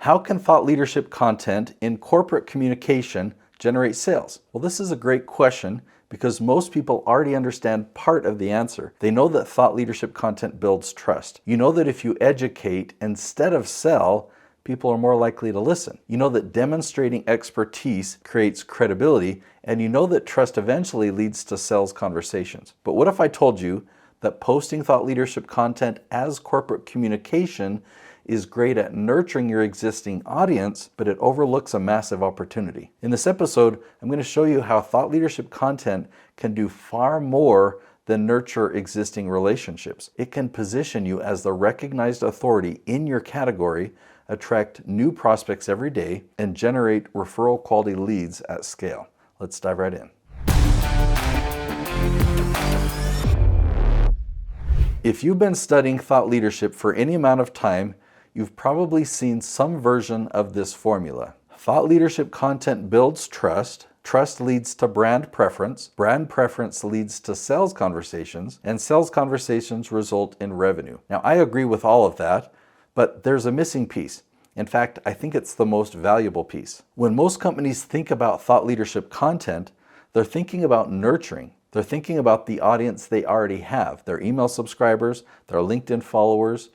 how can thought leadership content in corporate communication generate sales? Well, this is a great question because most people already understand part of the answer. They know that thought leadership content builds trust. You know that if you educate instead of sell, people are more likely to listen. You know that demonstrating expertise creates credibility, and you know that trust eventually leads to sales conversations. But what if I told you that posting thought leadership content as corporate communication is great at nurturing your existing audience, but it overlooks a massive opportunity? In this episode, I'm going to show you how thought leadership content can do far more than nurture existing relationships. It can position you as the recognized authority in your category, attract new prospects every day, and generate referral quality leads at scale. Let's dive right in. If you've been studying thought leadership for any amount of time, you've probably seen some version of this formula. Thought leadership content builds trust. Trust leads to brand preference leads to sales conversations, and sales conversations result in revenue. Now, I agree with all of that, but there's a missing piece. In fact, I think it's the most valuable piece. When most companies think about thought leadership content, they're thinking about nurturing. They're thinking about the audience they already have, their email subscribers, their LinkedIn followers,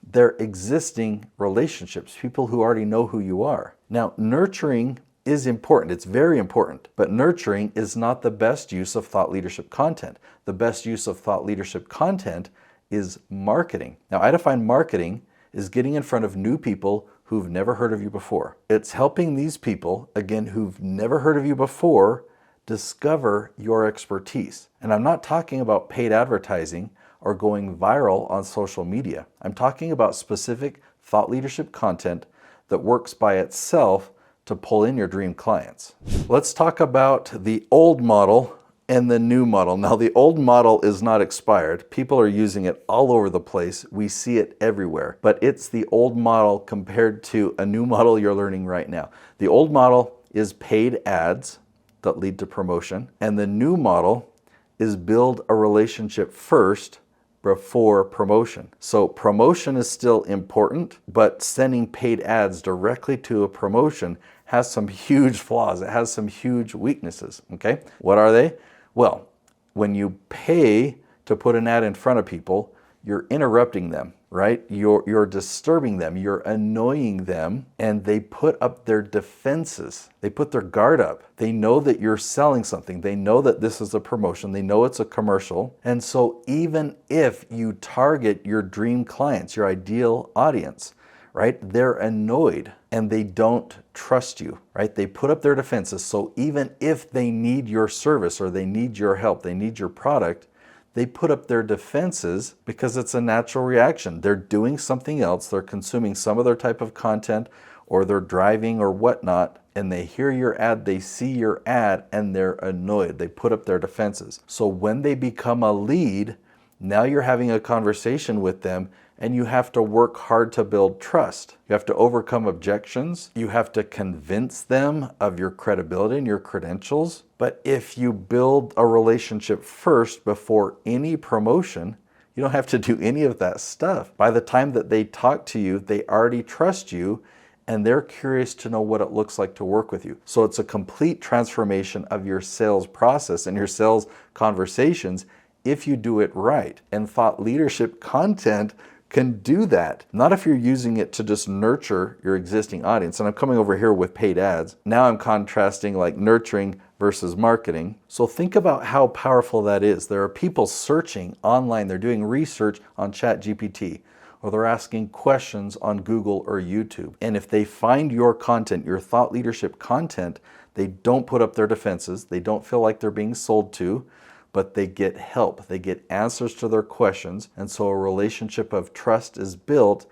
their existing relationships, people who already know who you are. Now, nurturing is important. It's very important, but nurturing is not the best use of thought leadership content. The best use of thought leadership content is marketing. Now, I define marketing as getting in front of new people who've never heard of you before. It's helping these people, again, who've never heard of you before, discover your expertise. And I'm not talking about paid advertising or going viral on social media. I'm talking about specific thought leadership content that works by itself to pull in your dream clients. Let's talk about the old model and the new model. Now, the old model is not expired. People are using it all over the place. We see it everywhere. But it's the old model compared to a new model you're learning right now. The old model is paid ads that lead to promotion, and the new model is build a relationship first before promotion. So promotion is still important, but sending paid ads directly to a promotion has some huge flaws. It has some huge weaknesses, okay? What are they? Well, when you pay to put an ad in front of people, you're interrupting them, right? You're disturbing them, you're annoying them, and they put up their defenses. They put their guard up. They know that you're selling something. They know that this is a promotion. They know it's a commercial. And so even if you target your dream clients, your ideal audience, right, they're annoyed and they don't trust you, right? They put up their defenses. So even if they need your service or they need your help, they need your product, they put up their defenses because it's a natural reaction. They're doing something else. They're consuming some other type of content, or they're driving or whatnot, and they hear your ad, they see your ad, and they're annoyed. They put up their defenses. So when they become a lead, now you're having a conversation with them, and you have to work hard to build trust. You have to overcome objections. You have to convince them of your credibility and your credentials. But if you build a relationship first before any promotion, you don't have to do any of that stuff. By the time that they talk to you, they already trust you, and they're curious to know what it looks like to work with you. So it's a complete transformation of your sales process and your sales conversations if you do it right. And thought leadership content can do that. Not if you're using it to just nurture your existing audience. And I'm coming over here with paid ads. Now I'm contrasting like nurturing versus marketing. So think about how powerful that is. There are people searching online. They're doing research on ChatGPT, or they're asking questions on Google or YouTube. And if they find your content, your thought leadership content, they don't put up their defenses. They don't feel like they're being sold to, but they get help. They get answers to their questions. And so a relationship of trust is built,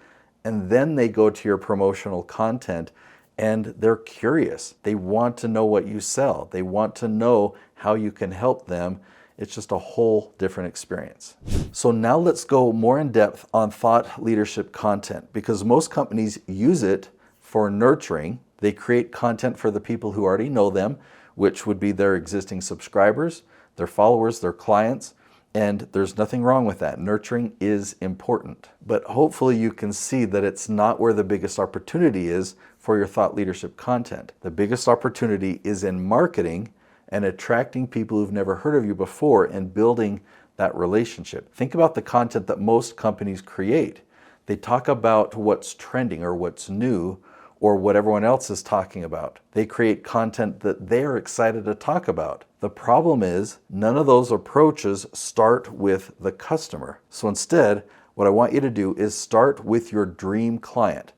and then they go to your promotional content and they're curious. They want to know what you sell. They want to know how you can help them. It's just a whole different experience. So now let's go more in depth on thought leadership content, because most companies use it for nurturing. They create content for the people who already know them, which would be their existing subscribers, their followers, their clients, And there's nothing wrong with that. Nurturing is important. But hopefully you can see that it's not where the biggest opportunity is for your thought leadership content. The biggest opportunity is in marketing and attracting people who've never heard of you before and building that relationship. Think about the content that most companies create. They talk about what's trending or what's new or what everyone else is talking about. They create content that they're excited to talk about. The problem is none of those approaches start with the customer. So instead, what I want you to do is start with your dream client.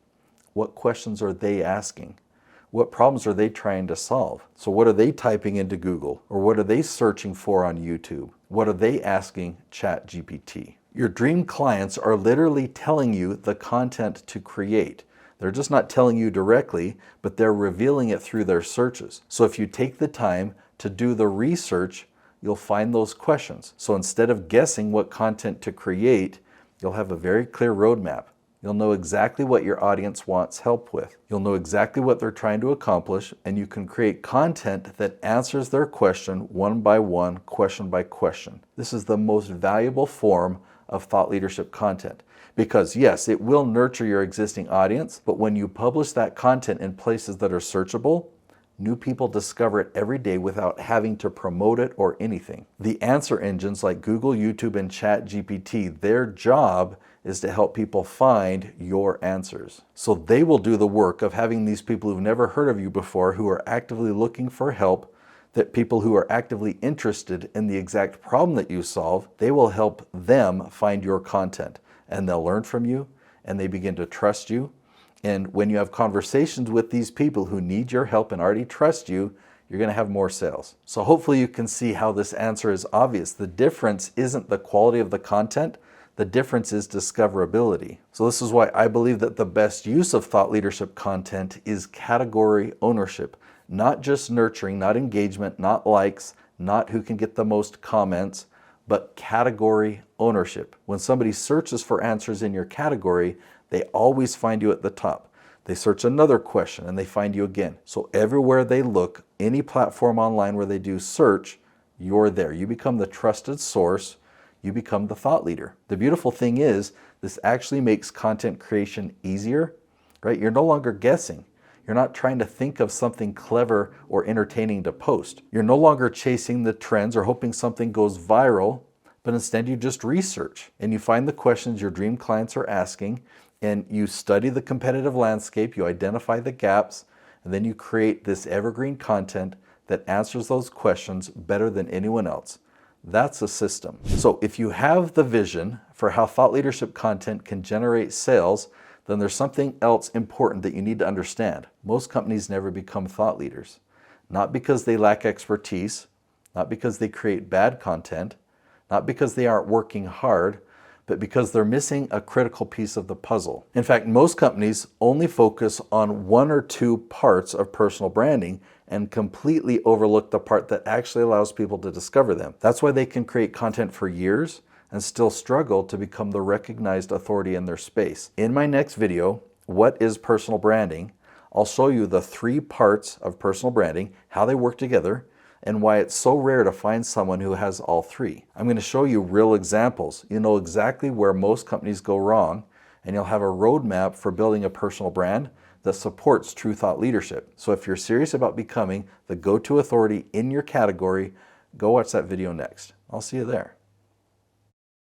What questions are they asking? What problems are they trying to solve? So what are they typing into Google? Or what are they searching for on YouTube? What are they asking ChatGPT? Your dream clients are literally telling you the content to create. They're just not telling you directly, but they're revealing it through their searches. So if you take the time to do the research, you'll find those questions. So instead of guessing what content to create, you'll have a very clear roadmap. You'll know exactly what your audience wants help with. You'll know exactly what they're trying to accomplish, and you can create content that answers their question one by one, question by question. This is the most valuable form of thought leadership content. Because yes, it will nurture your existing audience, but when you publish that content in places that are searchable, new people discover it every day without having to promote it or anything. The answer engines like Google, YouTube, and ChatGPT, their job is to help people find your answers. So they will do the work of having these people who've never heard of you before, who are actively looking for help, that people who are actively interested in the exact problem that you solve, they will help them find your content. And they'll learn from you, and they begin to trust you. And when you have conversations with these people who need your help and already trust you, you're going to have more sales. So hopefully you can see how this answer is obvious. The difference isn't the quality of the content. The difference is discoverability. So this is why I believe that the best use of thought leadership content is category ownership. Not just nurturing, not engagement, not likes, not who can get the most comments, but category ownership. When somebody searches for answers in your category, they always find you at the top. They search another question and they find you again. So everywhere they look, any platform online where they do search, you're there. You become the trusted source. You become the thought leader. The beautiful thing is, this actually makes content creation easier, right? You're no longer guessing. You're not trying to think of something clever or entertaining to post. You're no longer chasing the trends or hoping something goes viral, but instead you just research and you find the questions your dream clients are asking, and you study the competitive landscape, you identify the gaps, and then you create this evergreen content that answers those questions better than anyone else. That's a system. So if you have the vision for how thought leadership content can generate sales, then there's something else important that you need to understand. Most companies never become thought leaders. Not because they lack expertise, not because they create bad content, not because they aren't working hard, but because they're missing a critical piece of the puzzle. In fact, most companies only focus on one or two parts of personal branding and completely overlook the part that actually allows people to discover them. That's why they can create content for years and still struggle to become the recognized authority in their space. In my next video, What is Personal Branding? I'll show you the 3 parts of personal branding, how they work together, and why it's so rare to find someone who has all 3. I'm going to show you real examples. You know exactly where most companies go wrong, and you'll have a roadmap for building a personal brand that supports true thought leadership. So if you're serious about becoming the go-to authority in your category, go watch that video next. I'll see you there.